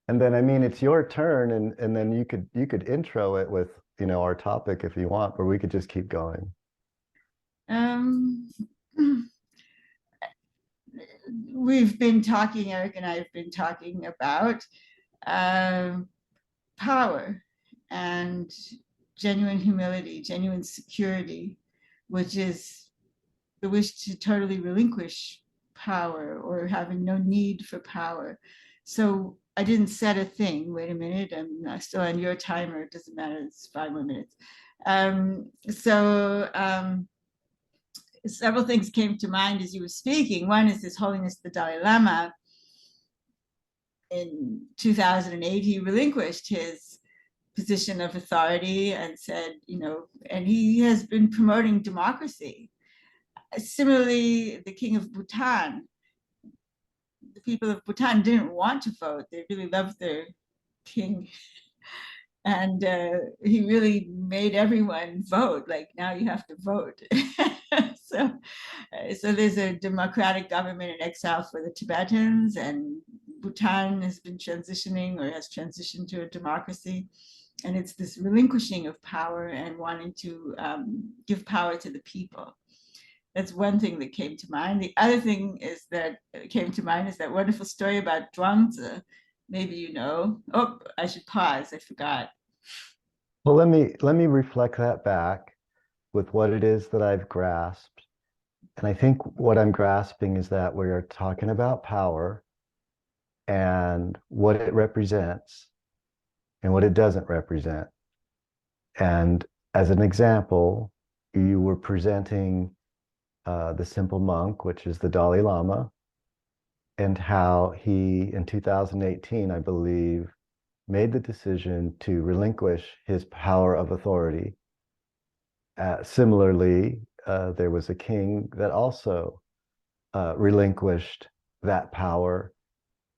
And then, I mean, it's your turn, and then you could intro it with, our topic if you want, or we could just keep going. Um, we've been talking, Eric and I have been talking about uh, power and genuine humility, genuine security, which is the wish to totally relinquish power or having no need for power. So I didn't set a thing. Wait a minute, I'm still on your timer. It doesn't matter. It's 5 more minutes. Several things came to mind as you were speaking. One is His Holiness the Dalai Lama. In 2008, he relinquished his position of authority and said, and he has been promoting democracy. Similarly, the king of Bhutan, the people of Bhutan didn't want to vote. They really loved their king. And he really made everyone vote. Like, now you have to vote. so, so there's a democratic government in exile for the Tibetans, and Bhutan has been transitioning or has transitioned to a democracy. And it's this relinquishing of power and wanting to give power to the people. That's one thing that came to mind. The other thing is that came to mind is that wonderful story about Chuang Tzu. Maybe you know. Oh, I should pause. I forgot. Well, let me reflect that back with what it is that I've grasped. And I think what I'm grasping is that we are talking about power and what it represents and what it doesn't represent. And as an example, you were presenting the simple monk, which is the Dalai Lama, and how he, in 2018, I believe, made the decision to relinquish his power of authority. Similarly, there was a king that also relinquished that power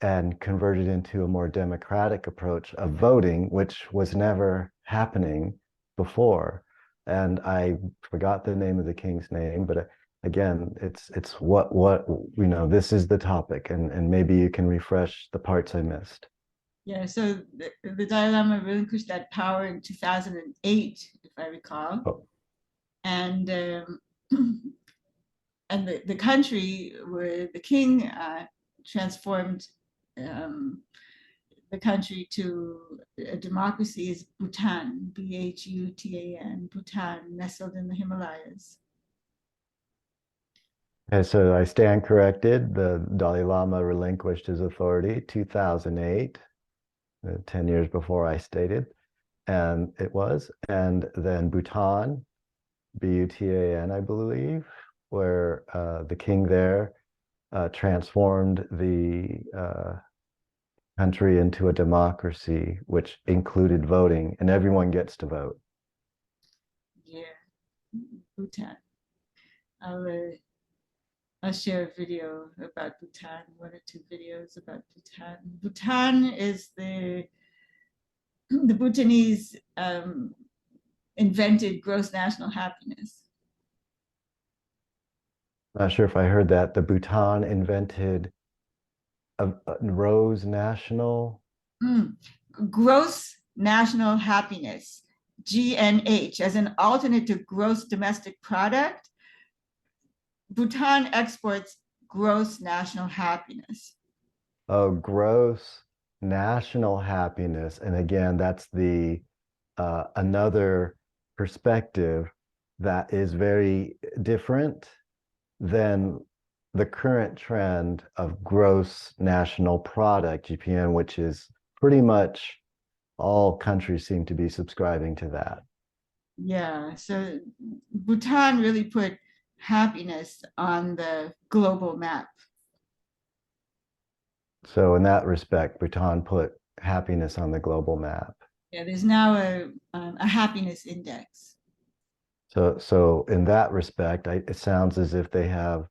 and converted into a more democratic approach of voting, which was never happening before. And I forgot the name of the king's name, but again, it's what this is the topic, and maybe you can refresh the parts I missed. Yeah, so the Dalai Lama relinquished that power in 2008, if I recall. Oh, And and the country where the king transformed um, the country to a democracy is Bhutan, Bhutan, Bhutan, nestled in the Himalayas. and so I stand corrected. The Dalai Lama relinquished his authority 2008, 10 years before I stated, and it was. And then Bhutan, Butan, I believe, where the king there transformed the country into a democracy, which included voting, and everyone gets to vote. Yeah, Bhutan. I'll, uh, I'll share a video about Bhutan, one or two videos about Bhutan. Bhutan is the Bhutanese invented gross national happiness. Not sure if I heard that. The Bhutan invented a rose national. Mm. Gross national happiness, GNH, as an alternate to gross domestic product. Bhutan exports gross national happiness. Gross national happiness. And again, that's the another perspective that is very different than the current trend of gross national product, GPN, which is pretty much all countries seem to be subscribing to that. Yeah, so Bhutan really put happiness on the global map. So in that respect, Bhutan put happiness on the global map. Yeah, there's now a happiness index. So in that respect, it sounds as if they have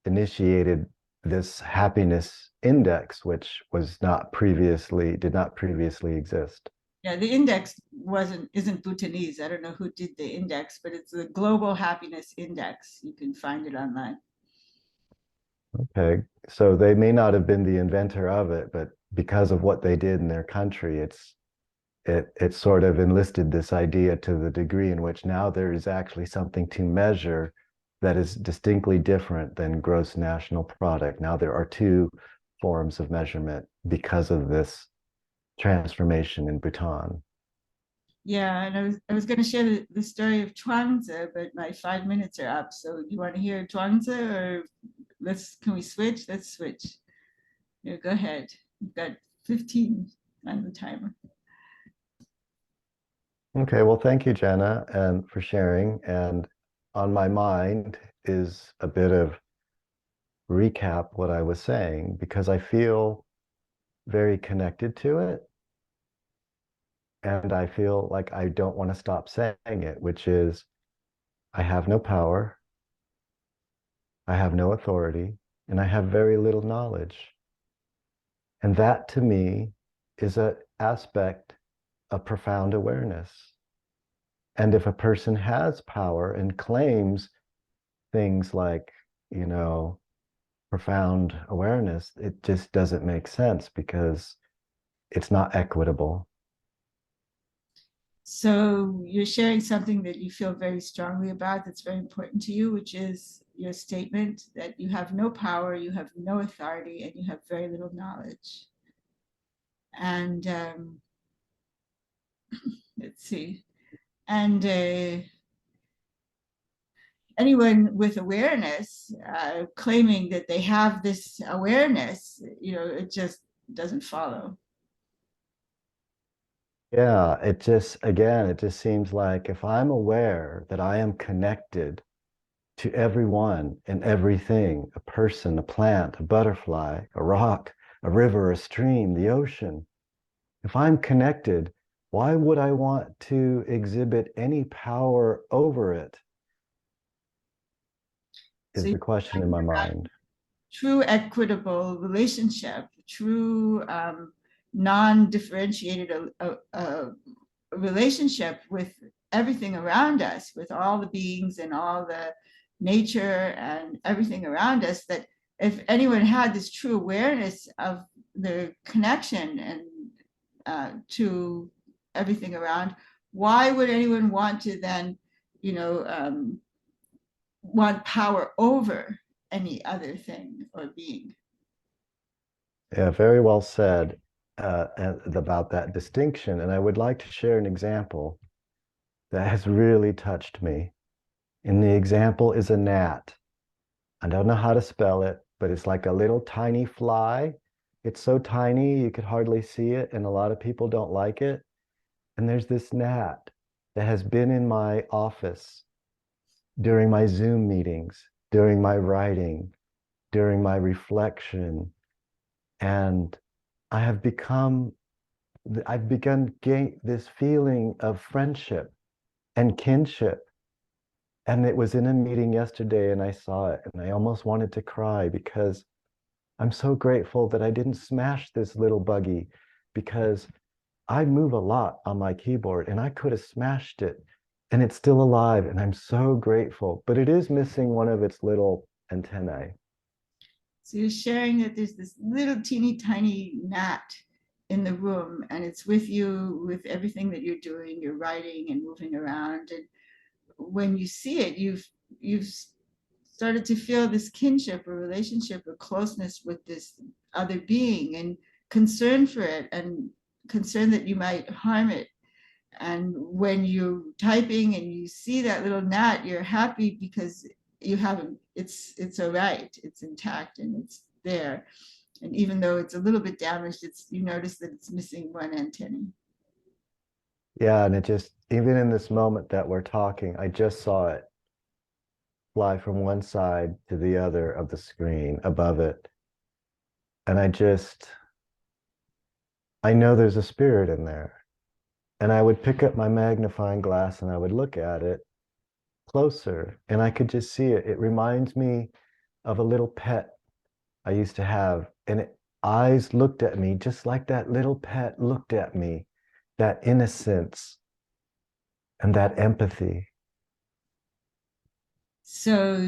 initiated this happiness index, which did not previously exist. Yeah, the index isn't Bhutanese. I don't know who did the index, but it's the Global Happiness Index. You can find it online. Okay, so they may not have been the inventor of it, but because of what they did in their country, it sort of enlisted this idea to the degree in which now there is actually something to measure that is distinctly different than gross national product. Now there are two forms of measurement because of this transformation in Bhutan. Yeah, and I was going to share the story of Chuang Tzu, but my 5 minutes are up. So you want to hear Chuang Tzu, or can we switch? Let's switch. Yeah, go ahead. You've got 15 on the timer. Okay, well, thank you, Janna, and for sharing. And on my mind is a bit of recap what I was saying because I feel very connected to it. And I feel like I don't want to stop saying it, which is I have no power, I have no authority, and I have very little knowledge. And that to me is an aspect of profound awareness. And if a person has power and claims things like, you know, profound awareness, it just doesn't make sense because it's not equitable. So you're sharing something that you feel very strongly about that's very important to you, which is your statement that you have no power, you have no authority, and you have very little knowledge. And let's see. And anyone with awareness claiming that they have this awareness, it just doesn't follow. Yeah, it just, again, it just seems like if I'm aware that I am connected to everyone and everything, a person, a plant, a butterfly, a rock, a river, a stream, the ocean, if I'm connected, why would I want to exhibit any power over it? So Is the question in my mind. true equitable relationship, true non-differentiated relationship with everything around us, with all the beings and all the nature and everything around us, that if anyone had this true awareness of the connection and to everything around, why would anyone want to then, you know, want power over any other thing or being? Yeah, very well said about that distinction. And I would like to share an example that has really touched me. And the example is a gnat. I don't know how to spell it, but it's like a little tiny fly. It's so tiny you could hardly see it, and a lot of people don't like it. And there's this gnat that has been in my office during my Zoom meetings, during my writing, during my reflection. And I have become, I've begun gain this feeling of friendship and kinship. And it was in a meeting yesterday and I saw it and I almost wanted to cry because I'm so grateful that I didn't smash this little buggy because I move a lot on my keyboard and I could have smashed it and it's still alive and I'm so grateful, but it is missing one of its little antennae. So you're sharing that there's this little teeny tiny gnat in the room and it's with you with everything that you're doing, you're writing and moving around. And when you see it, you've started to feel this kinship or relationship or closeness with this other being and concern for it and concern that you might harm it. And when you're typing and you see that little gnat, you're happy because you haven't, it's all right, it's intact and it's there. And even though it's a little bit damaged, you notice that it's missing one antenna. Yeah, and it just, even in this moment that we're talking, I just saw it fly from one side to the other of the screen above it. And I know there's a spirit in there. And I would pick up my magnifying glass and I would look at it closer and I could just see it. It reminds me of a little pet I used to have, and eyes looked at me just like that little pet looked at me, that innocence and that empathy. So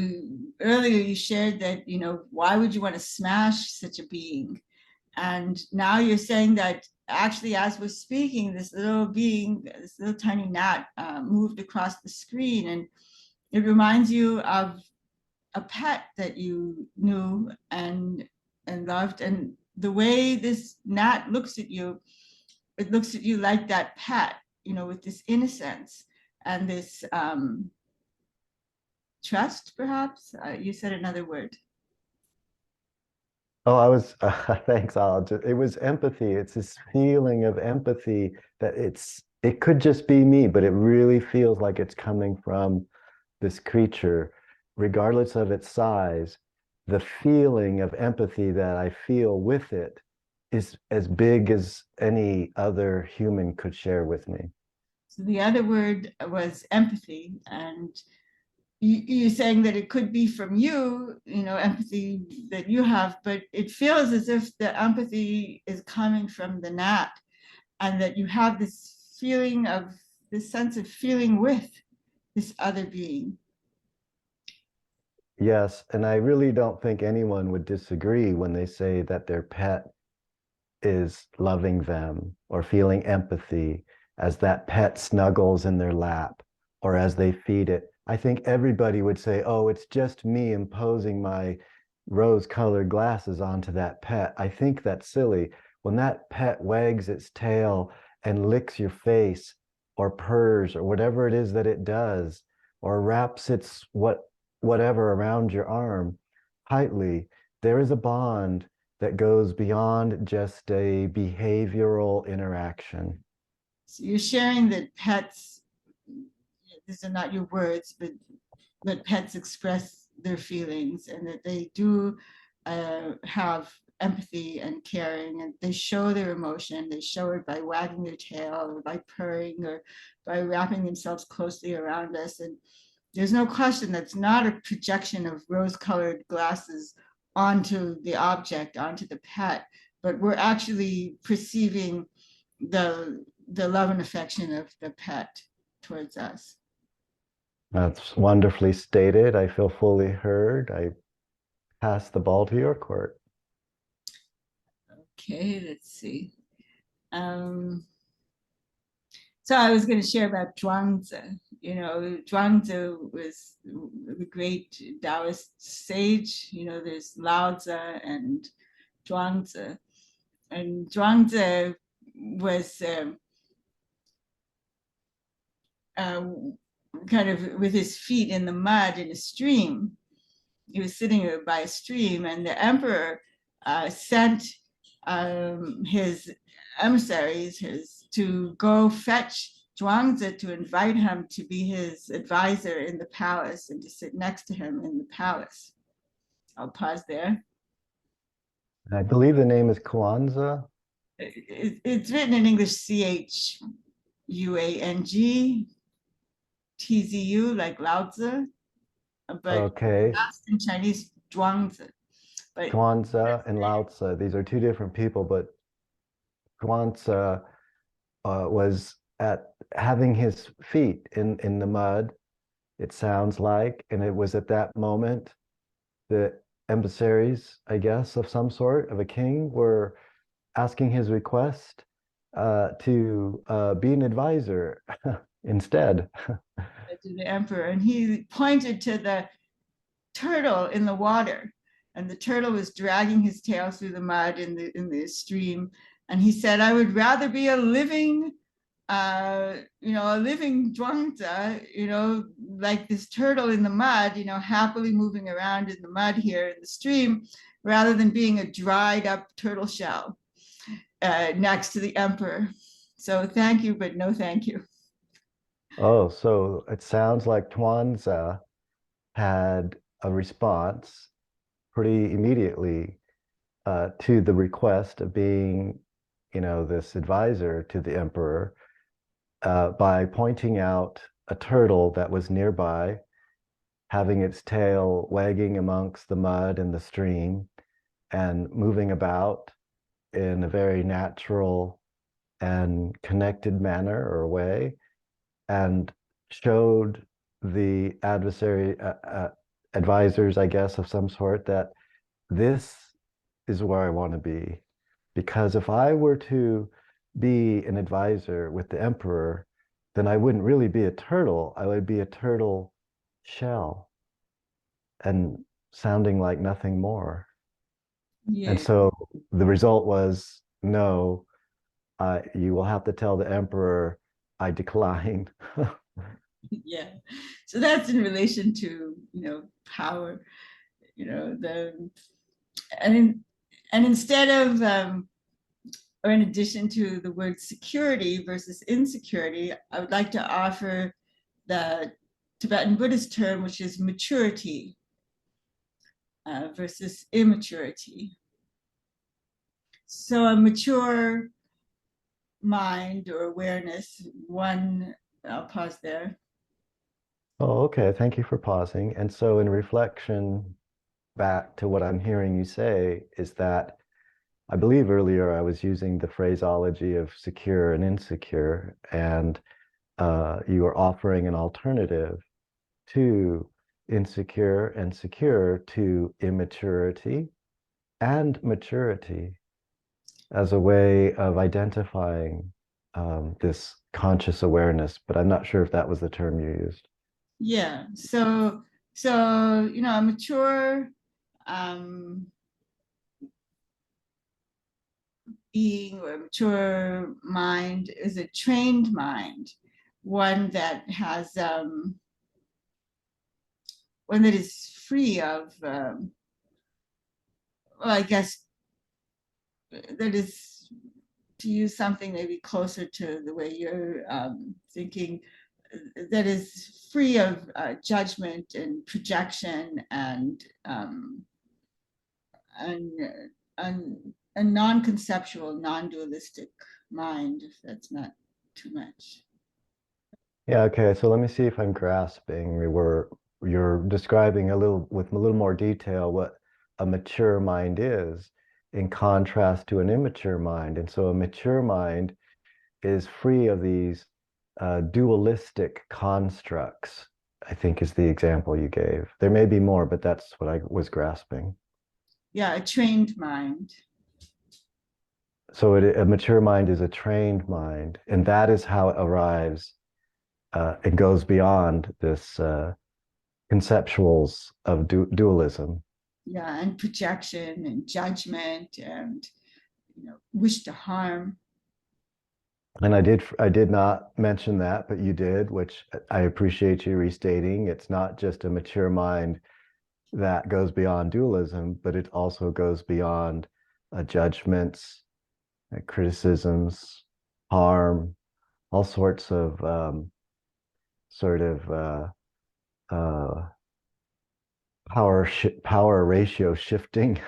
earlier you shared that, why would you want to smash such a being? And now you're saying that actually, as we're speaking, this little being, this little tiny gnat moved across the screen, and it reminds you of a pet that you knew and loved. And the way this gnat looks at you, it looks at you like that pet, with this innocence and this trust, perhaps. You said another word. Oh, thanks, Al. It was empathy. It's this feeling of empathy that it could just be me, but it really feels like it's coming from this creature, regardless of its size. The feeling of empathy that I feel with it is as big as any other human could share with me. So the other word was empathy. And you're saying that it could be from you, empathy that you have, but it feels as if the empathy is coming from the gnat, and that you have this feeling of this sense of feeling with this other being. Yes, and I really don't think anyone would disagree when they say that their pet is loving them or feeling empathy as that pet snuggles in their lap or as they feed it. I think everybody would say, oh, it's just me imposing my rose-colored glasses onto that pet. I think that's silly. When that pet wags its tail and licks your face or purrs or whatever it is that it does, or wraps its whatever around your arm tightly, there is a bond that goes beyond just a behavioral interaction. So you're sharing that pets, these are not your words, but pets express their feelings, and that they do have empathy and caring, and they show their emotion. They show it by wagging their tail or by purring or by wrapping themselves closely around us. And there's no question that's not a projection of rose-colored glasses onto the object, onto the pet, but we're actually perceiving the love and affection of the pet towards us. That's wonderfully stated. I feel fully heard. I pass the ball to your court. Okay, let's see. Um, so I was going to share about Chuang Tzu. Chuang Tzu was the great Taoist sage. There's Lao Tzu and Chuang Tzu. And Chuang Tzu was uh, kind of with his feet in the mud in a stream. He was sitting by a stream, and the emperor sent his emissaries to go fetch Zhuangzi to invite him to be his advisor in the palace and to sit next to him in the palace. I'll pause there. I believe the name is Kwanzaa. It's written in English Chuang like Lao Tzu, but Okay, pronounced in Chinese Zhuangzi. But Kwanzaa and Lao Tzu. These are two different people, but Kwanzaa was at having his feet in the mud, it sounds like, and it was at that moment the emissaries, I guess, of some sort of a king were asking his request to be an advisor instead. to the emperor, and he pointed to the turtle in the water, and the turtle was dragging his tail through the mud in the stream, and he said, "I would rather be a living, a living Zhuangzi, like this turtle in the mud, happily moving around in the mud here in the stream, rather than being a dried up turtle shell next to the emperor. So thank you, but no thank you." Oh, so it sounds like Tuanza had a response pretty immediately to the request of being, this advisor to the emperor by pointing out a turtle that was nearby, having its tail wagging amongst the mud in the stream and moving about in a very natural and connected manner or way, and showed the adversary advisors, I guess, of some sort, that this is where I want to be. Because if I were to be an advisor with the emperor, then I wouldn't really be a turtle. I would be a turtle shell and sounding like nothing more. And Yeah. so the result was no, you will have to tell the emperor I decline. Yeah. So that's in relation to, power, the and instead of or in addition to the word security versus insecurity, I would like to offer the Tibetan Buddhist term, which is maturity versus immaturity. So a mature mind or awareness, one, I'll pause there. Oh, okay. Thank you for pausing. And so, in reflection back to what I'm hearing you say, is that I believe earlier I was using the phraseology of secure and insecure, and you are offering an alternative to insecure and secure to immaturity and maturity as a way of identifying this conscious awareness. But I'm not sure if that was the term you used. Yeah. So a mature um, being or a mature mind is a trained mind, one that has one that is free of well, I guess that is, to use something maybe closer to the way you're thinking, that is free of judgment and projection and, and a non-conceptual, non-dualistic mind, if that's not too much. Yeah, okay. So let me see if I'm grasping. You're describing a little with a little more detail what a mature mind is in contrast to an immature mind. And so a mature mind is free of these dualistic constructs, I think is the example you gave. There may be more, but that's what I was grasping. Yeah, a trained mind. So a mature mind is a trained mind, and that is how it arrives. It goes beyond this conceptuals of dualism. Yeah, and projection and judgment and wish to harm. And I did not mention that, but you did, which I appreciate you restating. It's not just a mature mind that goes beyond dualism, but it also goes beyond judgments, criticisms, harm, all sorts of sort of uh, power ratio shifting.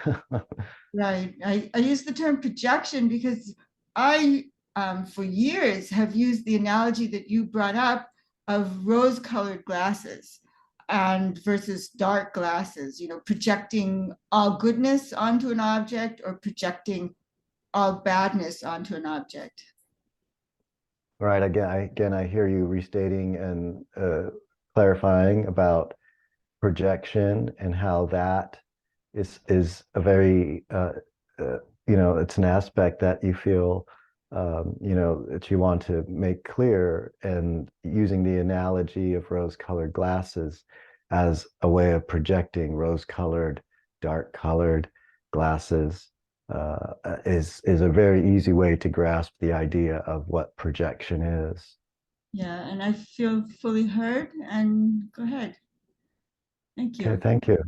Right. I use the term projection because I, for years, have used the analogy that you brought up of rose-colored glasses and versus dark glasses, projecting all goodness onto an object or projecting all badness onto an object. Right. Again, I hear you restating and clarifying about projection and how that is a very uh, it's an aspect that you feel that you want to make clear, and using the analogy of rose-colored glasses as a way of projecting rose-colored, dark-colored glasses is a very easy way to grasp the idea of what projection is. Yeah, and I feel fully heard. And go ahead. Thank Okay, you. thank you.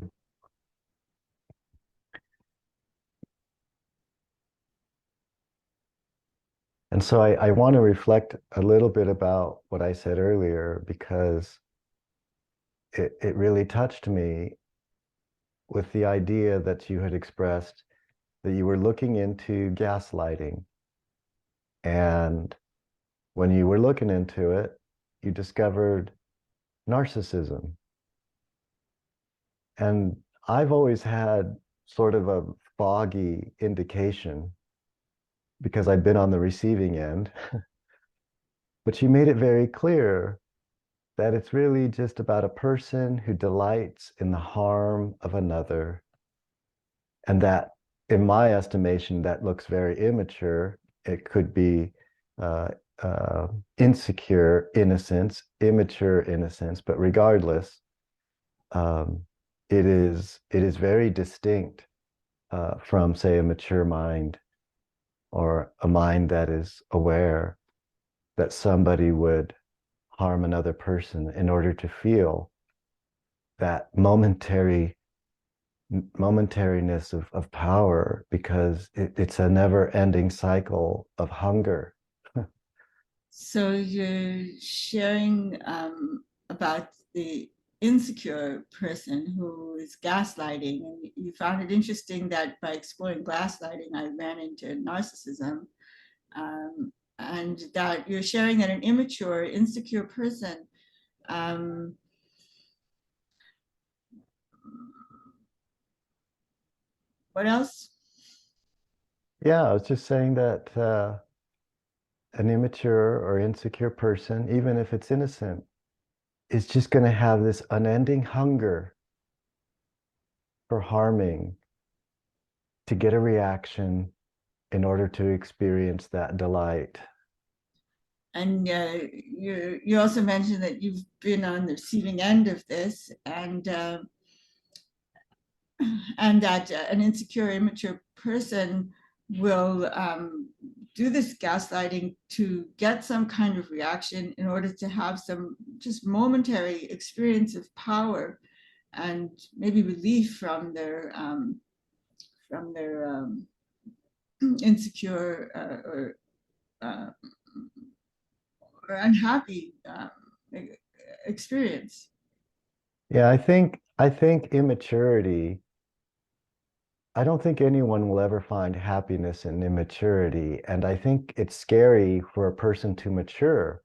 And so I want to reflect a little bit about what I said earlier because it really touched me with the idea that you had expressed that you were looking into gaslighting. And when you were looking into it, you discovered narcissism. And I've always had sort of a foggy indication because I've been on the receiving end, but you made it very clear that it's really just about a person who delights in the harm of another, and that in my estimation, that looks very immature. It could be uh, insecure innocence, immature innocence, but regardless, um, it is very distinct from, say, a mature mind or a mind that is aware that somebody would harm another person in order to feel that momentariness of power, because it's a never ending cycle of hunger. So you're sharing about the insecure person who is gaslighting, and you found it interesting that by exploring gaslighting, I ran into narcissism, and that you're sharing that an immature, insecure person. Um, what else? Yeah, I was just saying that an immature or insecure person, even if it's innocent, is just going to have this unending hunger for harming to get a reaction in order to experience that delight. And you also mentioned that you've been on the receiving end of this, and that an insecure, immature person will do this gaslighting to get some kind of reaction in order to have some just momentary experience of power and maybe relief from their insecure uh, or unhappy experience. Yeah, I think immaturity, I don't think anyone will ever find happiness in immaturity. And I think it's scary for a person to mature.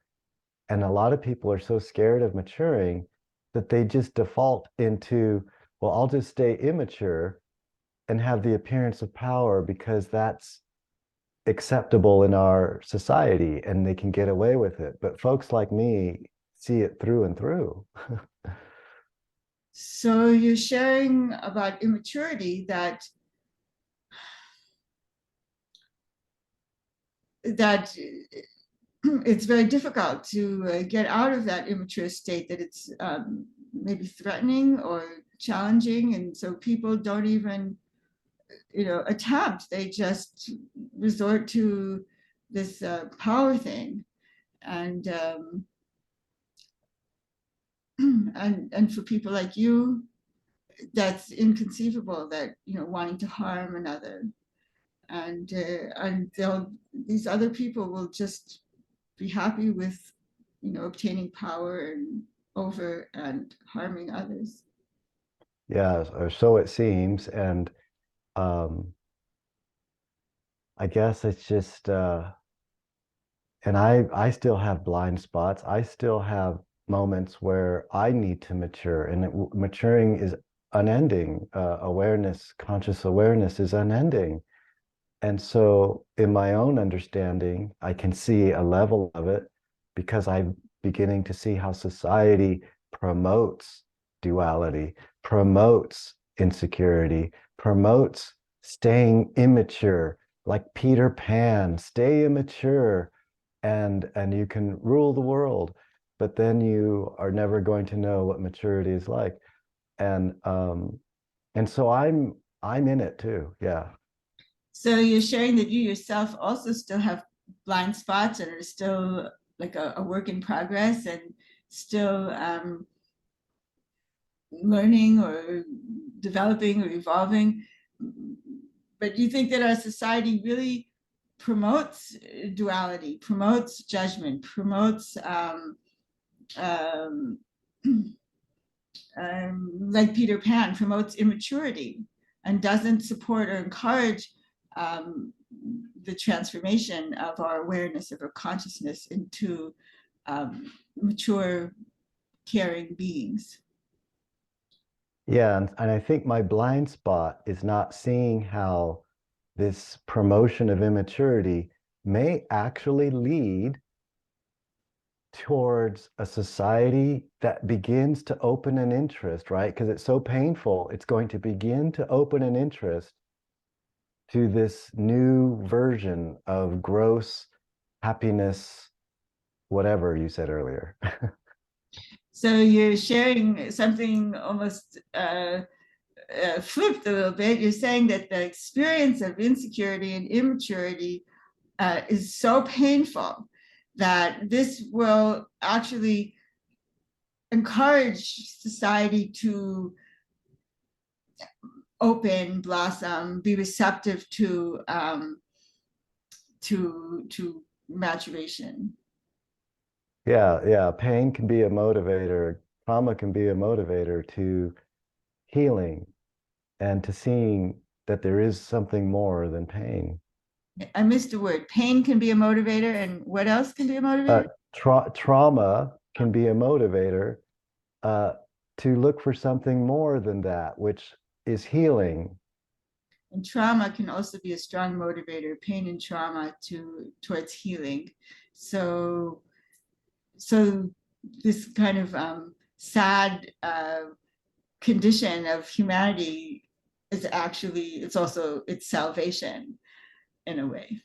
And a lot of people are so scared of maturing that they just default into, well, I'll just stay immature and have the appearance of power because that's acceptable in our society and they can get away with it. But folks like me see it through and through. So you're sharing about immaturity that it's very difficult to get out of that immature state, that it's maybe threatening or challenging, and so people don't even attempt. They just resort to this power thing, and and for people like you, that's inconceivable, that wanting to harm another, and these other people will just be happy with obtaining power and over and harming others. Yeah, or so it seems. And um, I guess it's just and I still have blind spots. I still have moments where I need to mature, and maturing is unending. Awareness, conscious awareness is unending. And so, in my own understanding, I can see a level of it because I'm beginning to see how society promotes duality, promotes insecurity, promotes staying immature, like Peter Pan, stay immature, and you can rule the world, but then you are never going to know what maturity is like. And so I'm in it too. Yeah. So you're sharing that you yourself also still have blind spots and are still like a work in progress, and still learning or developing or evolving. But do you think that our society really promotes duality, promotes judgment, promotes um, like Peter Pan, promotes immaturity and doesn't support or encourage um, the transformation of our awareness, of our consciousness into mature, caring beings? Yeah, and I think my blind spot is not seeing how this promotion of immaturity may actually lead towards a society that begins to open an interest, right? Because it's so painful. It's going to begin to open an interest to this new version of gross happiness, whatever you said earlier. So you're sharing something almost flipped a little bit. You're saying that the experience of insecurity and immaturity is so painful that this will actually encourage society to open, blossom, be receptive to maturation. Yeah. Pain can be a motivator. Trauma can be a motivator to healing and to seeing that there is something more than pain. I missed a word. Pain can be a motivator, and what else can be a Uh, motivator? Trauma can be a motivator uh, to look for something more than that, which is healing. And trauma can also be a strong motivator, pain and trauma towards healing. So this kind of sad condition of humanity is actually, it's salvation in a way.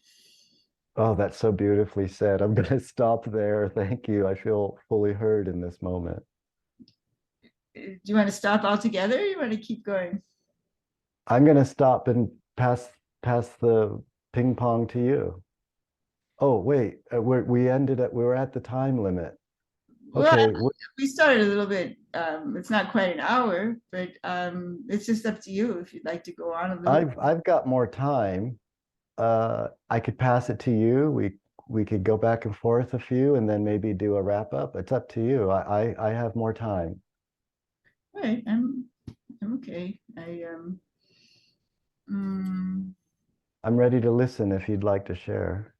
Oh, that's so beautifully said. I'm going to stop there. Thank you. I feel fully heard in this moment. Do you want to stop altogether, or you want to keep going? I'm going to stop and pass the ping pong to you. Oh, wait, we were at the time limit. Well, Okay, we started a little bit. It's not quite an hour, but it's just up to you if you'd like to go on a little. I've got more time. I could pass it to you. We could go back and forth a few and then maybe do a wrap up. It's up to you. I have more time. All right, I'm okay. Mm, I'm ready to listen if you'd like to share.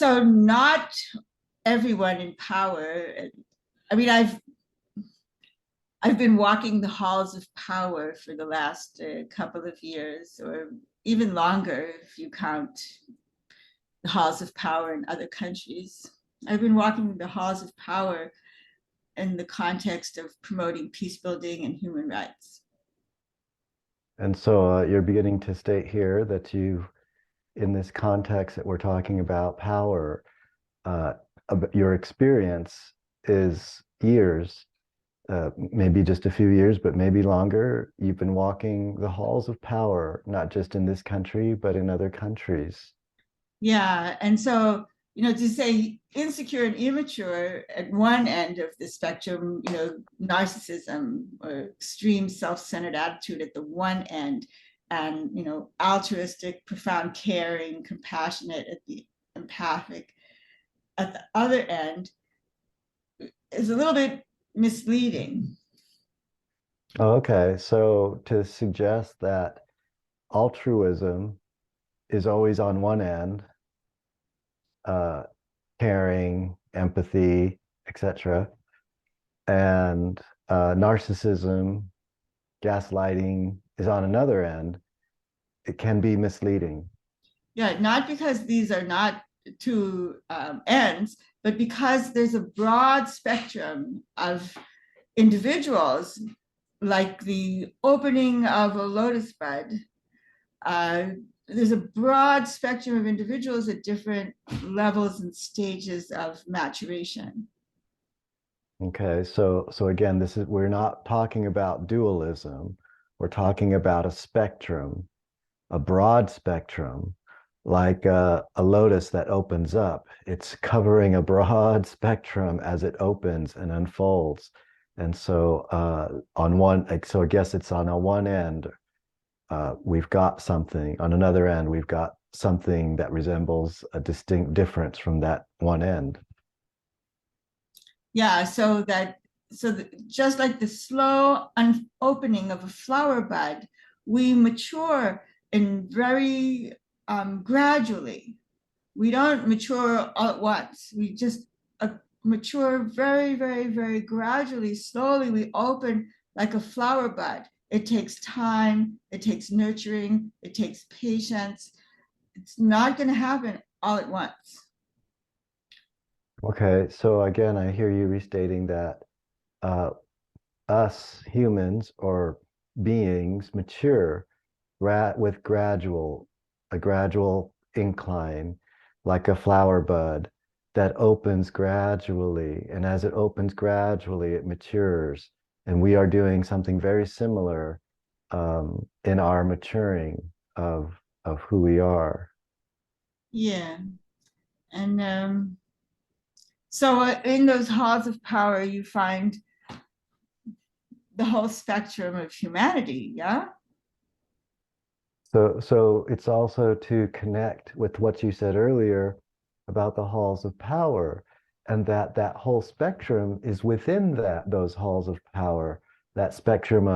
so not everyone in power. I mean, I've been walking the halls of power for the last couple of years, or even longer if you count the halls of power in other countries. I've been walking the halls of power in the context of promoting peace building and human rights. And so you're beginning to state here that in this context that we're talking about power, uh, your experience is years, maybe just a few years, but maybe longer. You've been walking the halls of power, not just in this country, but in other countries. Yeah, and so to say insecure and immature at one end of the spectrum, narcissism or extreme self-centered attitude at the one end, and altruistic, profound, caring, compassionate at the empathic at the other end is a little bit misleading. Okay, so to suggest that altruism is always on one end, uh, caring, empathy, etc., and narcissism, gaslighting is on another end, it can be misleading. Yeah, not because these are not two ends, but because there's a broad spectrum of individuals, like the opening of a lotus bud. Uh, there's a broad spectrum of individuals at different levels and stages of maturation. Okay, so again, we're not talking about dualism. We're talking about a spectrum, a broad spectrum, like a lotus that opens up. It's covering a broad spectrum as it opens and unfolds. And so so I guess it's on a one end, we've got something. On another end, we've got something that resembles a distinct difference from that one end. Yeah, just like the slow opening of a flower bud, we mature in very gradually. We don't mature all at once. We just mature very, very, very gradually, slowly. We open like a flower bud. It takes time, it takes nurturing, it takes patience. It's not going to happen all at once. Okay, so again, I hear you restating that uh, us humans or beings mature with a gradual incline, like a flower bud that opens gradually. And as it opens gradually, it matures. And we are doing something very similar in our maturing of who we are. Yeah. And so in those halls of power, you find the whole spectrum of humanity. Yeah. So it's also to connect with what you said earlier about the halls of power, and that whole spectrum is within those halls of power. That spectrum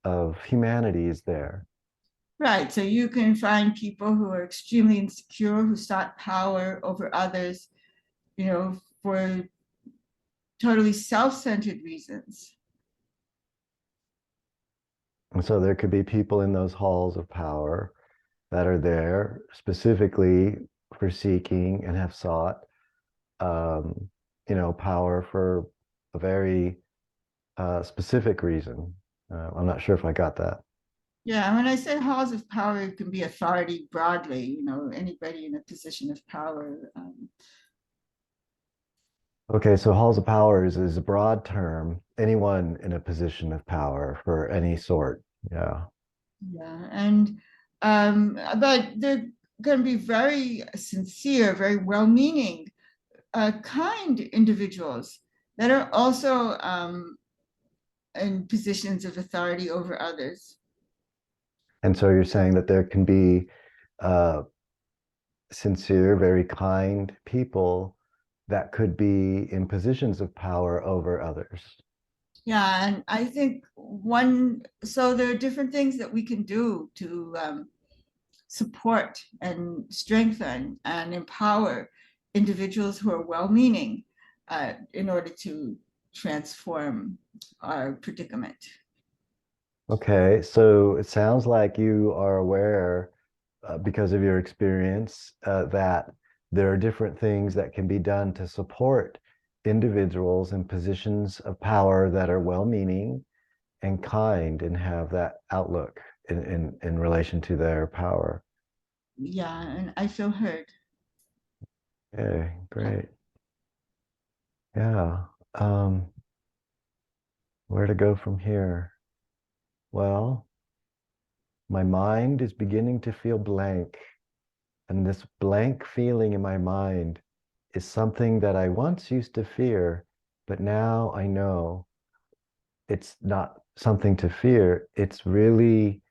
of humanity is there. Right. So you can find people who are extremely insecure, who sought power over others, for totally self-centered reasons. And so there could be people in those halls of power that are there specifically for seeking and have sought, um, power for a very specific reason. I'm not sure if I got that. Yeah, when I say halls of power, it can be authority broadly, anybody in a position of power. Okay, so halls of power is a broad term. Anyone in a position of power for any sort. Yeah. Yeah, and but they're going to be very sincere, very well-meaning, kind individuals that are also in positions of authority over others. And so you're saying that there can be uh, sincere, very kind people that could be in positions of power over others. Yeah, and I think so there are different things that we can do to support and strengthen and empower individuals who are well-meaning in order to transform our predicament. Okay, so it sounds like you are aware, because of your experience, that there are different things that can be done to support individuals in positions of power that are well-meaning and kind and have that outlook in relation to their power. Yeah, and I feel heard. Okay, great. Yeah. Um, where to go from here? Well, my mind is beginning to feel blank. And this blank feeling in my mind is something that I once used to fear, but now I know it's not something to fear. It's really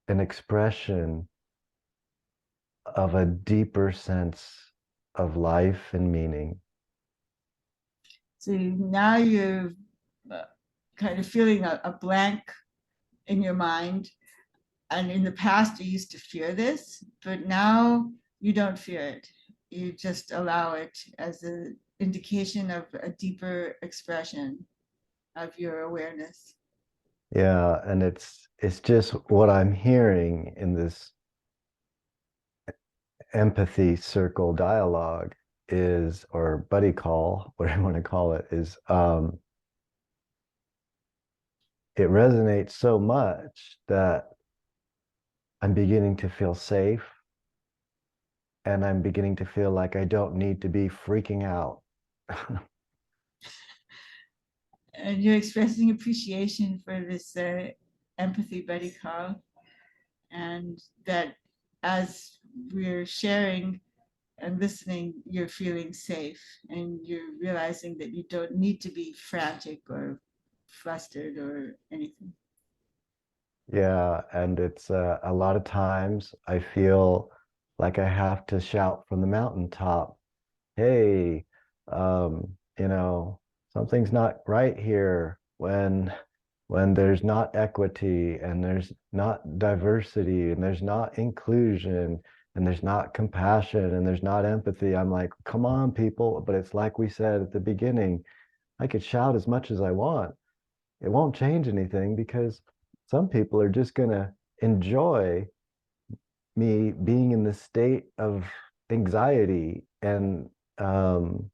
an expression of a deeper sense of life and meaning. So now you're uh, kind of feeling a blank in your mind. And in the past, you used to fear this, but now you don't fear it. You just allow it as an indication of a deeper expression of your awareness. Yeah, and it's just what I'm hearing in this empathy circle dialogue is, or buddy call, whatever you want to call it, is it resonates so much that I'm beginning to feel safe and I'm beginning to feel like I don't need to be freaking out. And you're expressing appreciation for this empathy buddy call, and that as we're sharing and listening, you're feeling safe and you're realizing that you don't need to be frantic or flustered or anything. Yeah, and it's a lot of times I feel like I have to shout from the mountaintop, hey, something's not right here when there's not equity and there's not diversity and there's not inclusion and there's not compassion and there's not empathy. I'm like, come on, people. But it's like we said at the beginning, I could shout as much as I want. It won't change anything because some people are just going to enjoy me being in this state of anxiety and um,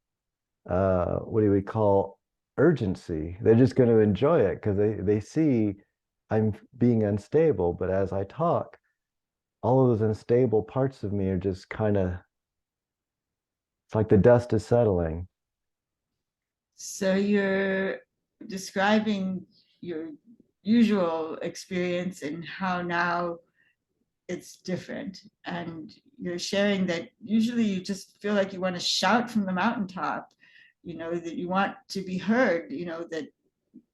what do we call urgency. They're just going to enjoy it because they see I'm being unstable. But as I talk, all of those unstable parts of me are just kind of, it's like the dust is settling. So you're describing your usual experience and how now it's different. And you're sharing that usually you just feel like you want to shout from the mountaintop, that you want to be heard, that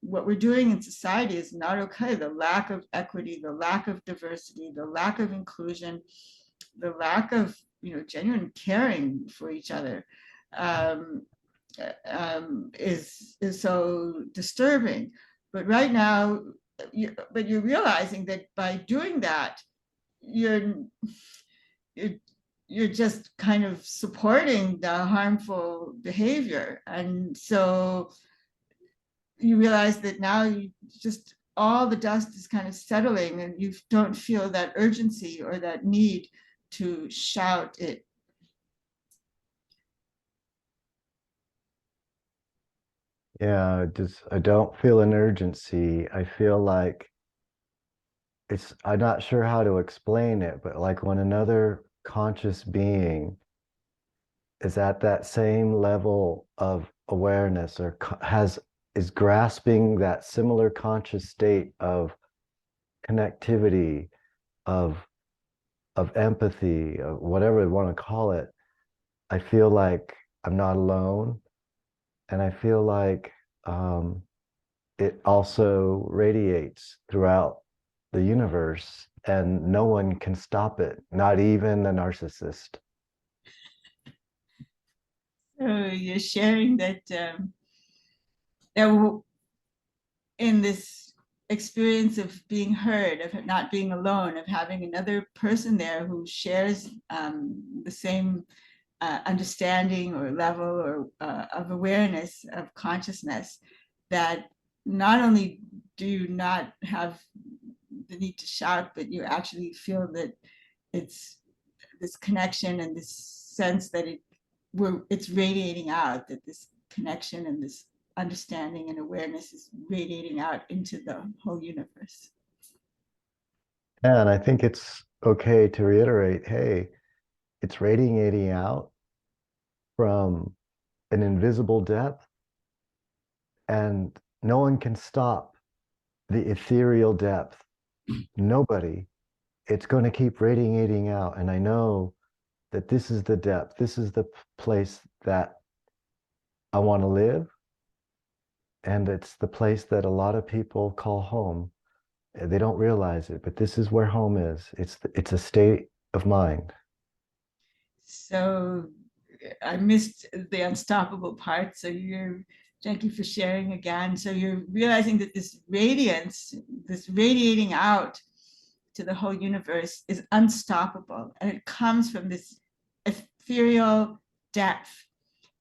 what we're doing in society is not okay. The lack of equity, the lack of diversity, the lack of inclusion, the lack of, genuine caring for each other. Um, is so disturbing. But right now, you're realizing that by doing that, you're you're, you're just kind of supporting the harmful behavior, and so you realize that now you just all the dust is kind of settling, and you don't feel that urgency or that need to shout it. Yeah, just I don't feel an urgency. I feel like I'm not sure how to explain it, but like when another conscious being is at that same level of awareness or is grasping that similar conscious state of connectivity, of empathy, of whatever you want to call it, I feel like I'm not alone. And I feel like it also radiates throughout the universe and no one can stop it, not even a narcissist. So you're sharing that in this experience of being heard, of not being alone, of having another person there who shares the same understanding or level or of awareness, of consciousness, that not only do you not have the need to shout, but you actually feel that it's this connection and this sense that it's radiating out, that this connection and this understanding and awareness is radiating out into the whole universe. And I think it's okay to reiterate, hey, it's radiating out from an invisible depth, and no one can stop the ethereal depth. Nobody. It's going to keep radiating out. And I know that this is the depth, this is the place that I want to live. And it's the place that a lot of people call home. They don't realize it, but this is where home is. It's a state of mind. So I missed the unstoppable part. Thank you for sharing again. So you're realizing that this radiance, this radiating out to the whole universe is unstoppable. And it comes from this ethereal depth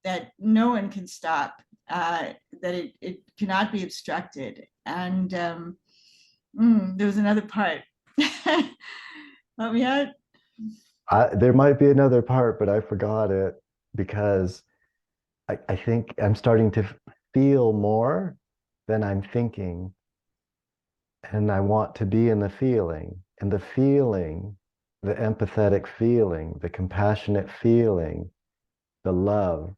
that no one can stop, that it cannot be obstructed. And there was another part. Help me out. There might be another part, but I forgot it because I think I'm starting to feel more than I'm thinking. And I want to be in the feeling. And the feeling, the empathetic feeling, the compassionate feeling, the love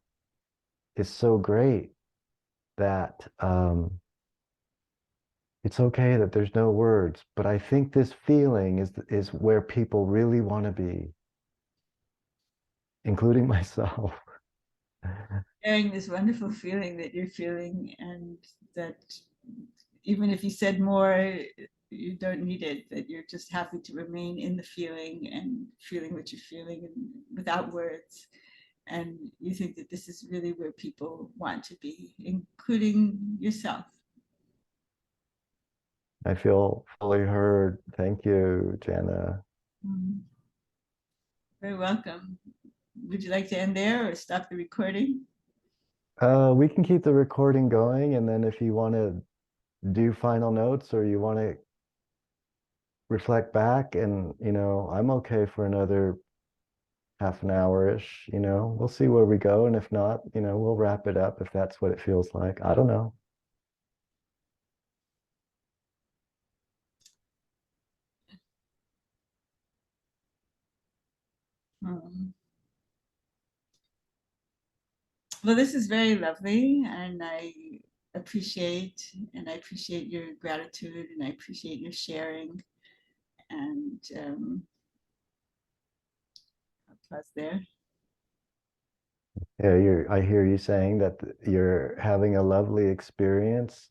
is so great that it's okay that there's no words. But I think this feeling is where people really want to be, including myself. Sharing this wonderful feeling that you're feeling, and that even if you said more, you don't need it, that you're just happy to remain in the feeling and feeling what you're feeling and without words. And you think that this is really where people want to be, including yourself. I feel fully heard. Thank you, Janna. Mm, very welcome. Would you like to end there or stop the recording? We can keep the recording going, and then if you want to do final notes or you want to reflect back, and I'm okay for another half an hour-ish, we'll see where we go. And if not, we'll wrap it up if that's what it feels like. I don't know. Hmm. Well, this is very lovely, and I appreciate your gratitude, and I appreciate your sharing. And I'll pause there. Yeah, I hear you saying that you're having a lovely experience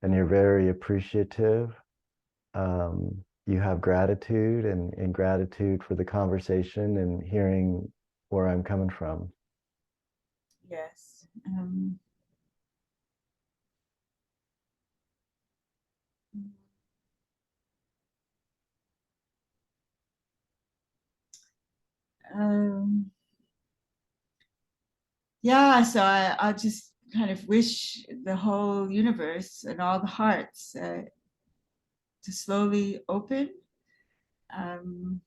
and you're very appreciative. You have gratitude and gratitude for the conversation and hearing where I'm coming from. Yes. Um, yeah, so I'll just kind of wish the whole universe and all the hearts to slowly open. Um,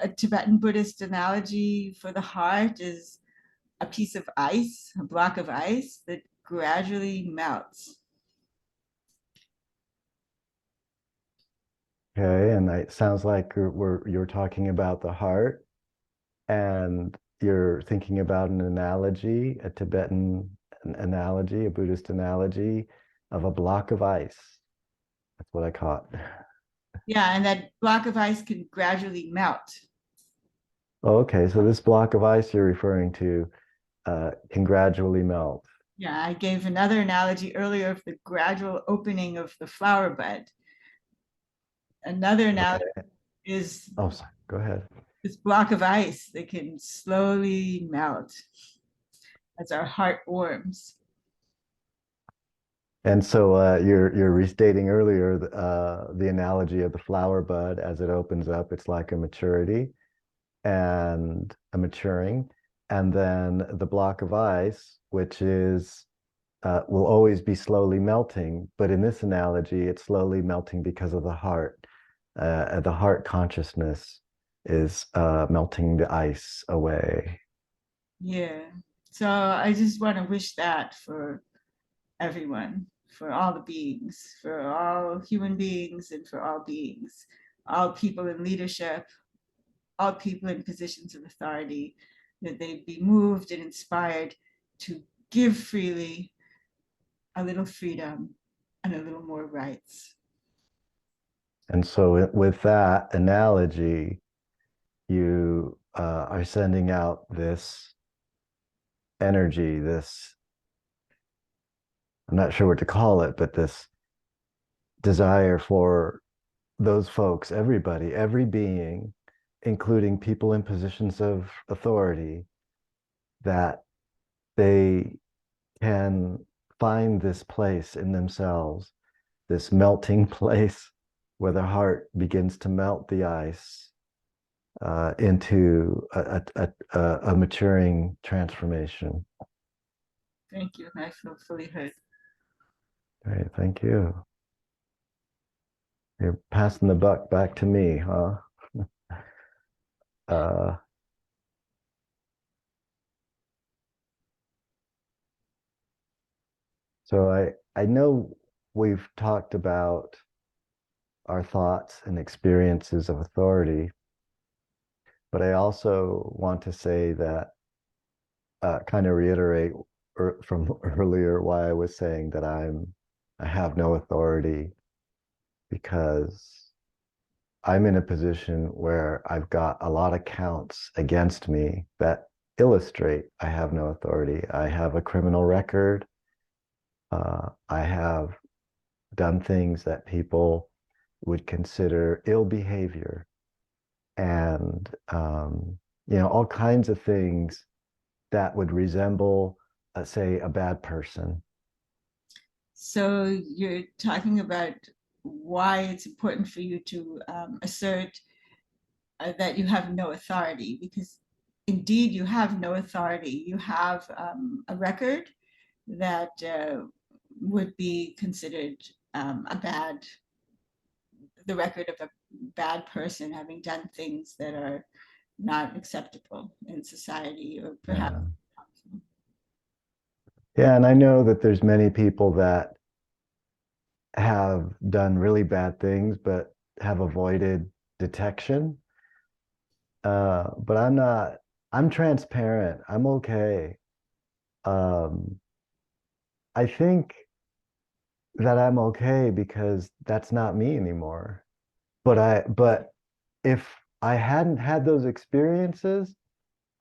a Tibetan Buddhist analogy for the heart is a piece of ice, a block of ice that gradually melts. Okay, and it sounds like you're talking about the heart and you're thinking about an analogy, a Tibetan analogy, a Buddhist analogy of a block of ice. That's what I caught. Yeah, and that block of ice can gradually melt. Okay, so this block of ice you're referring to can gradually melt. Yeah, I gave another analogy earlier of the gradual opening of the flower bud. Another analogy Okay. is Oh, sorry. Go ahead. this block of ice that can slowly melt as our heart warms. And so you're restating earlier the analogy of the flower bud as it opens up. It's like a maturity and a maturing, and then the block of ice, which is will always be slowly melting. But in this analogy, it's slowly melting because of the heart. The heart consciousness is melting the ice away. Yeah. So I just want to wish that for everyone, for all the beings, for all human beings, and for all beings, all people in leadership, all people in positions of authority, that they be moved and inspired to give freely, a little freedom, and a little more rights. And so, with that analogy, you are sending out this energy, this, I'm not sure what to call it, but this desire for those folks, everybody, every being, including people in positions of authority, that they can find this place in themselves, this melting place where the heart begins to melt the ice into a maturing transformation. Thank you. I feel fully heard. Great, thank you. You're passing the buck back to me, huh? Uh, so I know we've talked about our thoughts and experiences of authority, but I also want to say that kind of reiterate from earlier why I was saying that I have no authority because I'm in a position where I've got a lot of counts against me that illustrate I have no authority. I have a criminal record. I have done things that people would consider ill behavior and, all kinds of things that would resemble, say, a bad person. So you're talking about why it's important for you to assert that you have no authority, because indeed you have no authority. You have a record that would be considered a bad, the record of bad person, having done things that are not acceptable in society or perhaps. Yeah. Yeah, and I know that there's many people that have done really bad things but have avoided detection. But I'm not, I'm transparent. I'm okay. Um, I think that I'm okay because that's not me anymore. But if I hadn't had those experiences,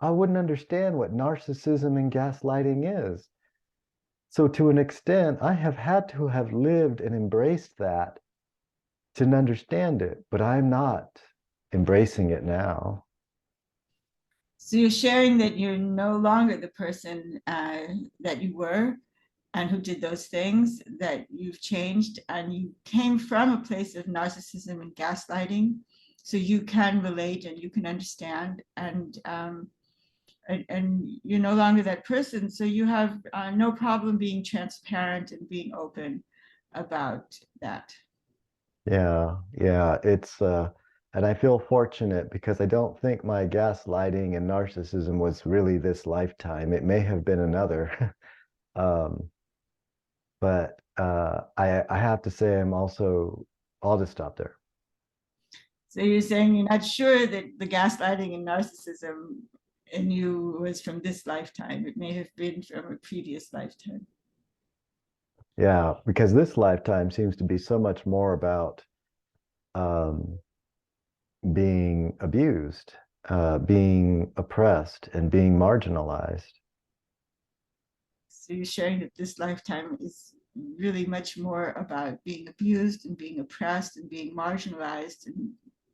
I wouldn't understand what narcissism and gaslighting is. So to an extent, I have had to have lived and embraced that to understand it, but I'm not embracing it now. So you're sharing that you're no longer the person that you were and who did those things, that you've changed and you came from a place of narcissism and gaslighting. So you can relate and you can understand, and you're no longer that person. So you have no problem being transparent and being open about that. Yeah, yeah, and I feel fortunate because I don't think my gaslighting and narcissism was really this lifetime. It may have been another. Um, but I have to say I'm also, I'll just stop there. So you're saying you're not sure that the gaslighting and narcissism in you was from this lifetime. It may have been from a previous lifetime. Yeah, because this lifetime seems to be so much more about um, being abused, being oppressed, and being marginalized. So you're sharing that this lifetime is really much more about being abused and being oppressed and being marginalized and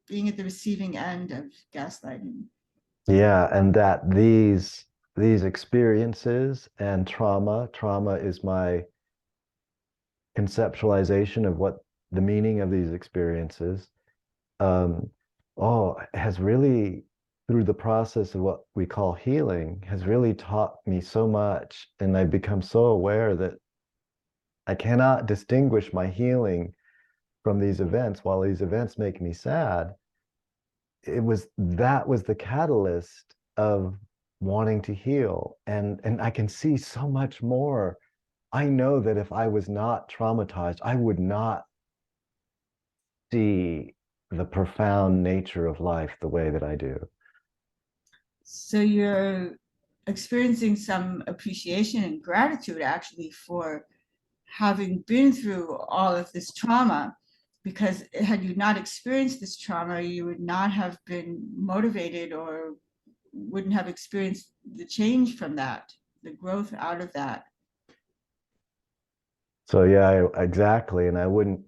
being at the receiving end of gaslighting. Yeah, and that these experiences and trauma is my conceptualization of what the meaning of these experiences um, has really, through the process of what we call healing, has really taught me so much. And I've become so aware that I cannot distinguish my healing from these events. While these events make me sad, that was the catalyst of wanting to heal. And I can see so much more. I know that if I was not traumatized, I would not see the profound nature of life the way that I do. So you're experiencing some appreciation and gratitude actually for having been through all of this trauma, because had you not experienced this trauma, you would not have been motivated or wouldn't have experienced the change from that, the growth out of that. So yeah, exactly. And I wouldn't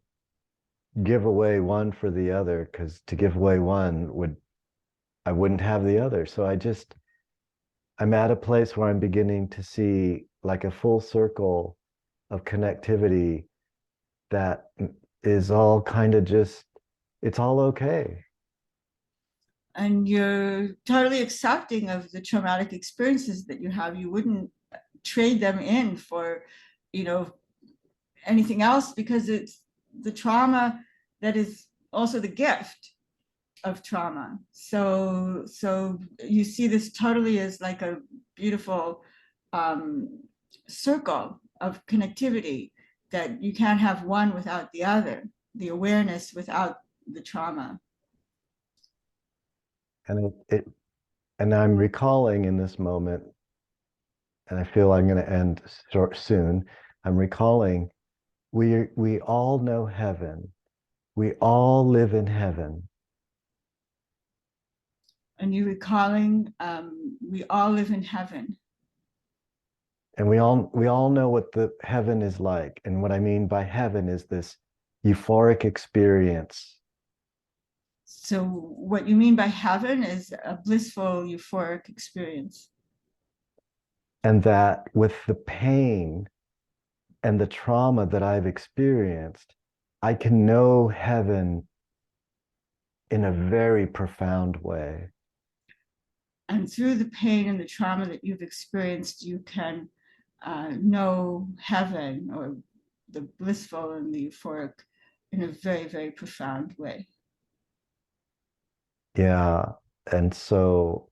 give away one for the other because to give away one would I wouldn't have the other. So I'm at a place where I'm beginning to see like a full circle of connectivity that is all kind of just it's all okay. And you're totally accepting of the traumatic experiences that you have. You wouldn't trade them in for, you know, anything else, because it's the trauma that is also the gift of trauma. So you see this totally as like a beautiful um, circle of connectivity, that you can't have one without the other, the awareness without the trauma. And and I'm recalling in this moment, and I feel I'm going to end short soon. I'm recalling we all know heaven. We all live in heaven. And you recalling, we all live in heaven. And we all know what the heaven is like. And what I mean by heaven is this euphoric experience. So what you mean by heaven is a blissful, euphoric experience. And that with the pain and the trauma that I've experienced, I can know heaven in a very profound way. And through the pain and the trauma that you've experienced, you can know heaven, or the blissful and the euphoric, in a very, very profound way. Yeah. And so,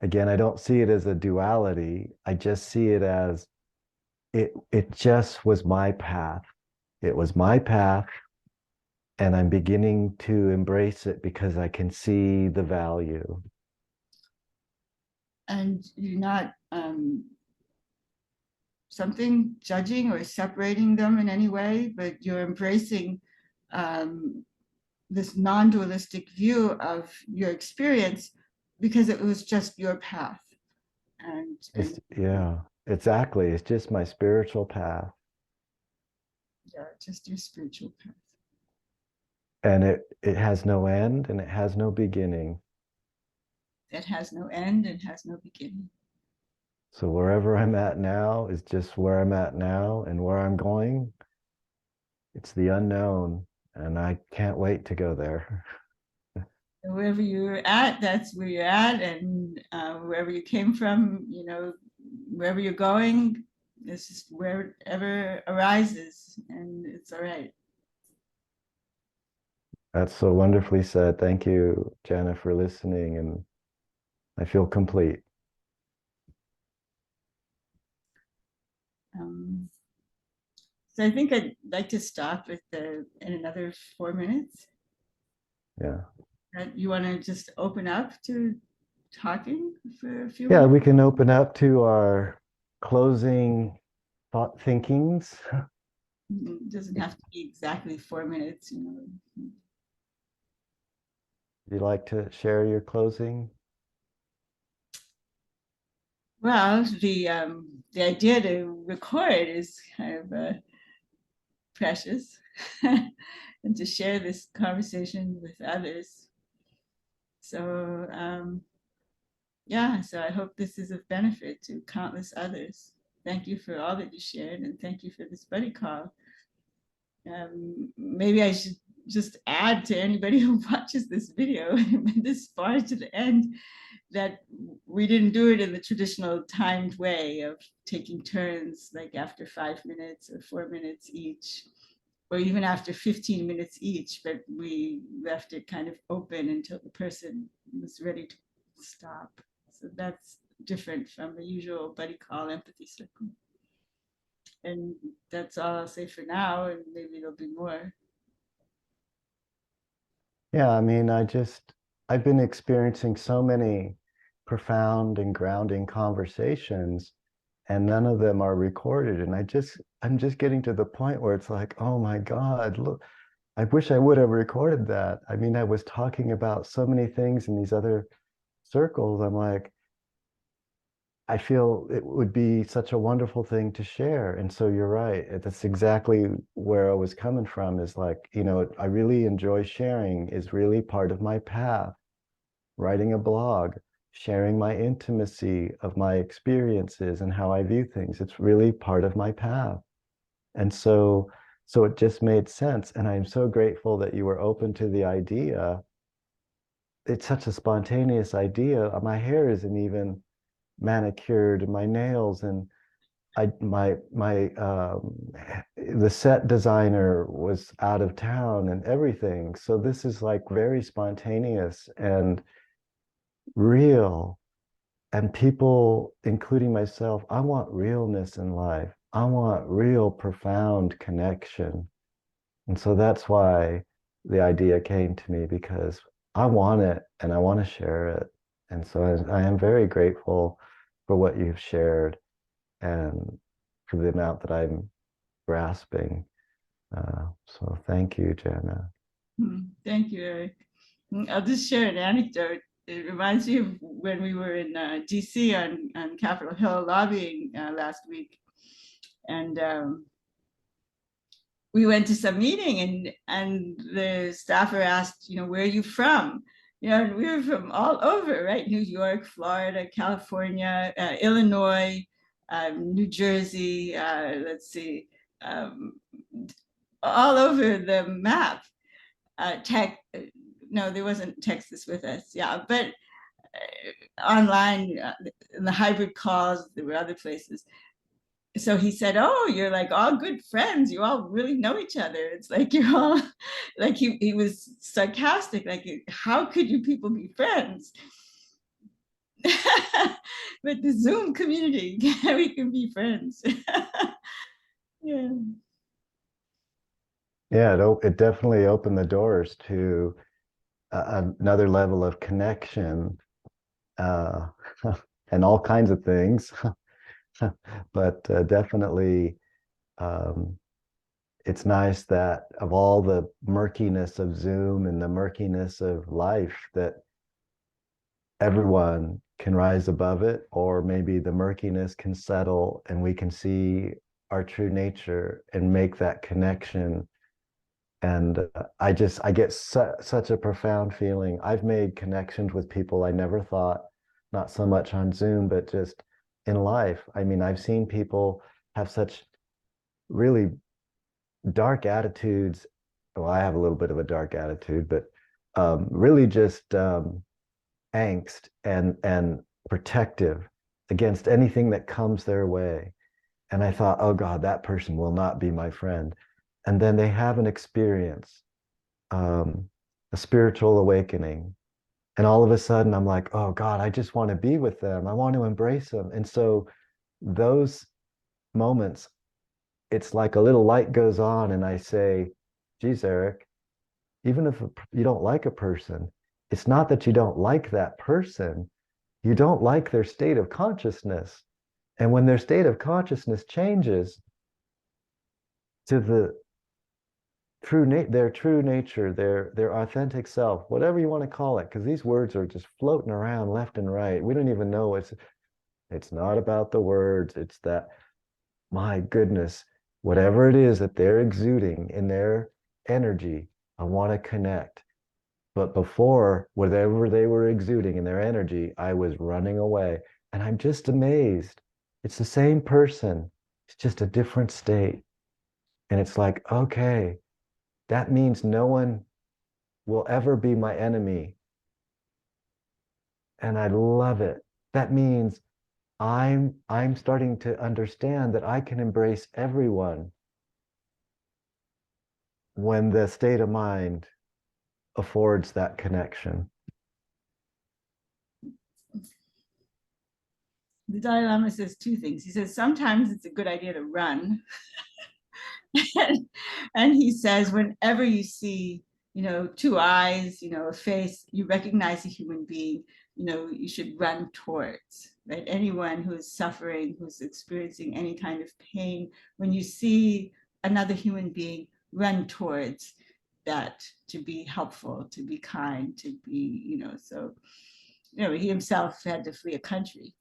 again, I don't see it as a duality. I just see it as it just was my path. It was my path, and I'm beginning to embrace it because I can see the value. And you're not something judging or separating them in any way, but you're embracing um, this non-dualistic view of your experience because it was just your path. And Yeah, exactly. It's just my spiritual path. yeah, just your spiritual path. And it has no end and it has no beginning. That has no end and has no beginning. So wherever I'm at now is just where I'm at now, and where I'm going, it's the unknown, and I can't wait to go there. And wherever you're at, that's where you're at, and wherever you came from, wherever you're going, it's just wherever arises, and it's all right. That's so wonderfully said. Thank you, Janna, for listening, and I feel complete. Um, so I think I'd like to stop in another 4 minutes. Yeah. You want to just open up to talking for a few Yeah, minutes? we can open up to our closing thought thinkings. It doesn't have to be exactly 4 minutes. Would you like to share your closing? Well, the idea to record is kind of precious, and to share this conversation with others. So yeah, so I hope this is of benefit to countless others. Thank you for all that you shared, and thank you for this buddy call. Maybe I should just add to anybody who watches this video this far to the end that we didn't do it in the traditional timed way of taking turns, like after 5 minutes or 4 minutes each, or even after 15 minutes each, but we left it kind of open until the person was ready to stop. So that's different from the usual buddy call empathy circle. And that's all I'll say for now, and maybe there'll be more. Yeah, I mean, I've been experiencing so many profound and grounding conversations, and none of them are recorded. And I'm just getting to the point where it's like, oh my God, look, I wish I would have recorded that. I mean, I was talking about so many things in these other circles. I'm like, I feel it would be such a wonderful thing to share. And so you're right. That's exactly where I was coming from, is like, I really enjoy sharing, is really part of my path. Writing a blog, sharing my intimacy of my experiences and how I view things. It's really part of my path. And so it just made sense. And I'm so grateful that you were open to the idea. It's such a spontaneous idea. My hair isn't even manicured, and my nails, and the set designer was out of town and everything. So this is like very spontaneous and real. And people, including myself, I want realness in life. I want real profound connection. And so that's why the idea came to me, because I want it and I want to share it. And so I am very grateful for what you've shared and for the amount that I'm grasping. So thank you, Janna. Thank you, Eric. I'll just share an anecdote. It reminds me of when we were in DC on Capitol Hill lobbying last week. And we went to some meeting, and the staffer asked, where are you from? And we were from all over, right? New York, Florida, California, Illinois, New Jersey, let's see, um, all over the map. No, there wasn't Texas with us. Yeah, but online, in the hybrid calls, there were other places. so he said, "Oh, you're like all good friends. You all really know each other. It's like you're all like he was sarcastic, like how could you people be friends?" But the Zoom community, we can be friends. Yeah. Yeah, it definitely opened the doors to another level of connection, uh, and all kinds of things. But definitely, um, it's nice that of all the murkiness of Zoom and the murkiness of life, that everyone can rise above it, or maybe the murkiness can settle and we can see our true nature and make that connection. And I get such a profound feeling. I've made connections with people I never thought, not so much on Zoom, but just in life. I mean, I've seen people have such really dark attitudes. Well, I have a little bit of a dark attitude, but really just angst and protective against anything that comes their way. And I thought, oh God, that person will not be my friend. And then they have an experience, um, a spiritual awakening. And all of a sudden, I'm like, oh God, I just want to be with them. I want to embrace them. And so those moments, it's like a little light goes on, and I say, geez, Eric, even if you don't like a person, it's not that you don't like that person, you don't like their state of consciousness. And when their state of consciousness changes to their true nature, their authentic self, whatever you want to call it, because these words are just floating around left and right. We don't even know it's not about the words. It's that, my goodness, whatever it is that they're exuding in their energy, I want to connect. But before, whatever they were exuding in their energy, I was running away. And I'm just amazed. It's the same person, it's just a different state. And it's like, okay, that means no one will ever be my enemy. And I love it. That means I'm starting to understand that I can embrace everyone when the state of mind affords that connection. The Dalai Lama says two things. He says sometimes it's a good idea to run. And he says whenever you see, two eyes, a face, you recognize a human being, you should run towards, right? Anyone who is suffering, who's experiencing any kind of pain, when you see another human being, run towards that, to be helpful, to be kind, to be, so, he himself had to flee a country.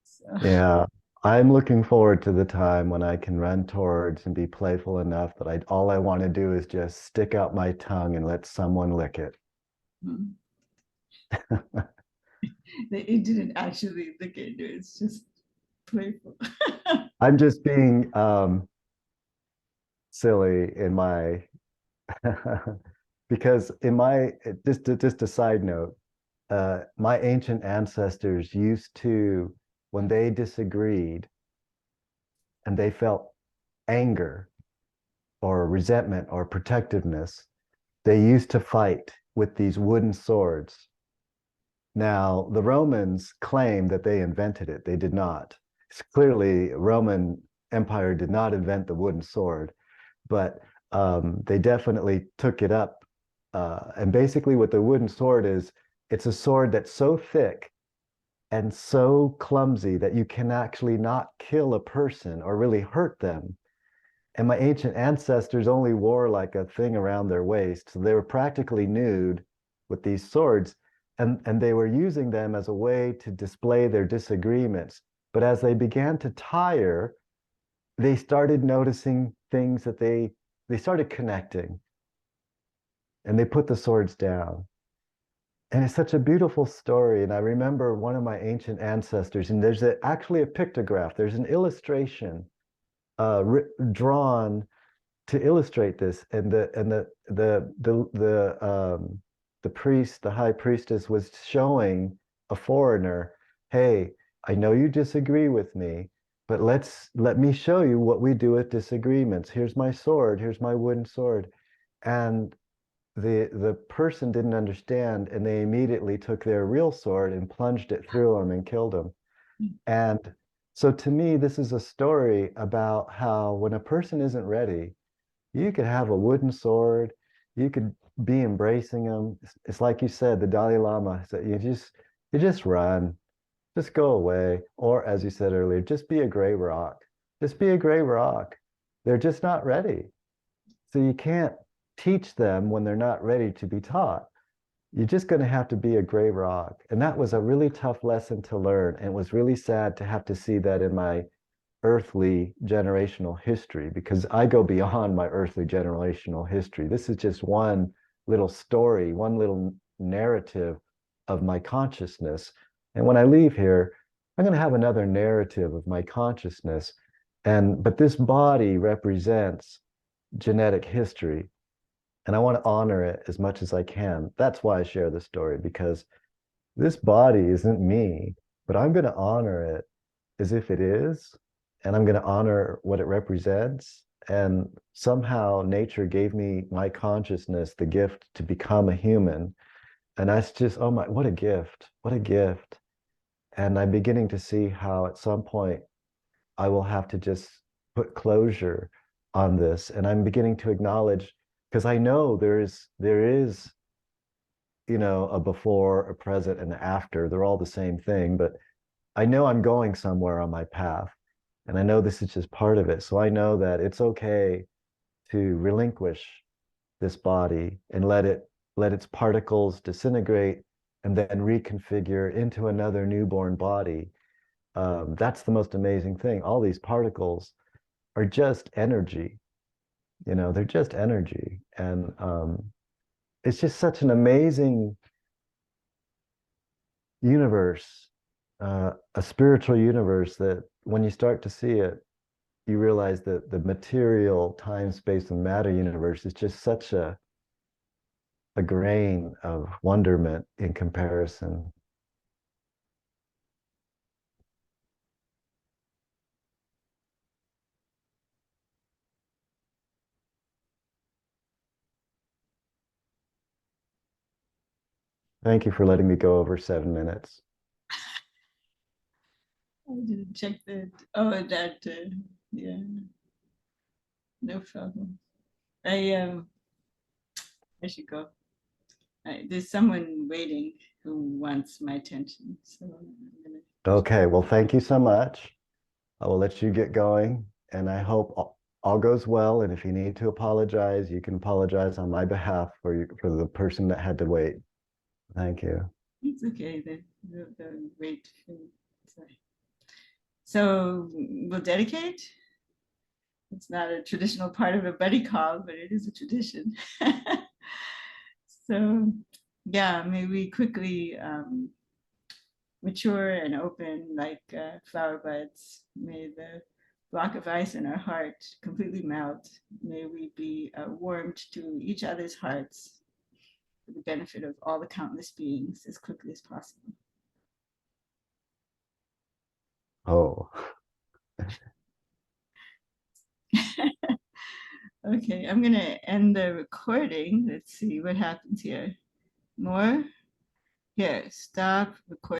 So. Yeah, I'm looking forward to the time when I can run towards and be playful enough that all I want to do is just stick out my tongue and let someone lick it. Mm-hmm. It didn't actually look into it. It's just playful. I'm just being silly in my because in my just a side note, my ancient ancestors used to, when they disagreed and they felt anger or resentment or protectiveness, they used to fight with these wooden swords. Now, the Romans claim that they invented it. They did not. It's clearly, Roman Empire did not invent the wooden sword, but they definitely took it up. And basically, what the wooden sword is, it's a sword that's so thick and so clumsy that you can actually not kill a person or really hurt them. And my ancient ancestors only wore like a thing around their waist. So they were practically nude with these swords, and they were using them as a way to display their disagreements. But as they began to tire, they started noticing things that they started connecting, and they put the swords down. And it's such a beautiful story. And I remember one of my ancient ancestors, and there's actually a pictograph, there's an illustration drawn to illustrate this. And the priest, the high priestess, was showing a foreigner, hey, I know you disagree with me, but let me show you what we do with disagreements. Here's my sword, here's my wooden sword. And the person didn't understand, and they immediately took their real sword and plunged it through him and killed him. And so to me, this is a story about how when a person isn't ready, you could have a wooden sword, you could be embracing them. It's like you said, the Dalai Lama said, you just run, just go away. Or as you said earlier, just be a gray rock. Just be a gray rock. They're just not ready. So you can't teach them when they're not ready to be taught. You're just going to have to be a gray rock. And that was a really tough lesson to learn. And it was really sad to have to see that in my earthly generational history, because I go beyond my earthly generational history. This is just one little story, one little narrative of my consciousness. And when I leave here, I'm going to have another narrative of my consciousness. But this body represents genetic history, and I want to honor it as much as I can. That's why I share this story, because this body isn't me, but I'm going to honor it as if it is, and I'm going to honor what it represents. And somehow nature gave me my consciousness the gift to become a human. And that's just, oh my, what a gift. What a gift. And I'm beginning to see how at some point I will have to just put closure on this. And I'm beginning to acknowledge, because I know there is, a before, a present, and after. They're all the same thing, but I know I'm going somewhere on my path. And I know this is just part of it. So I know that it's okay to relinquish this body and let its particles disintegrate and then reconfigure into another newborn body. That's the most amazing thing. All these particles are just energy. They're just energy. And it's just such an amazing universe, a spiritual universe, that when you start to see it, you realize that the material, time, space, and matter universe is just such a grain of wonderment in comparison. Thank you for letting me go over 7 minutes. I didn't check that. Yeah, no problem. I should go. There's someone waiting who wants my attention, so I'm gonna. Okay, well, thank you so much. I will let you get going, and I hope all goes well. And if you need to apologize, you can apologize on my behalf for the person that had to wait. Thank you. It's okay. The wait. Sorry. So we'll dedicate. It's not a traditional part of a buddy call, but it is a tradition. So yeah, may we quickly mature and open like flower buds. May the block of ice in our heart completely melt. May we be warmed to each other's hearts for the benefit of all the countless beings as quickly as possible. Oh. Okay, I'm gonna end the recording. Let's see what happens here. More? Here, stop recording.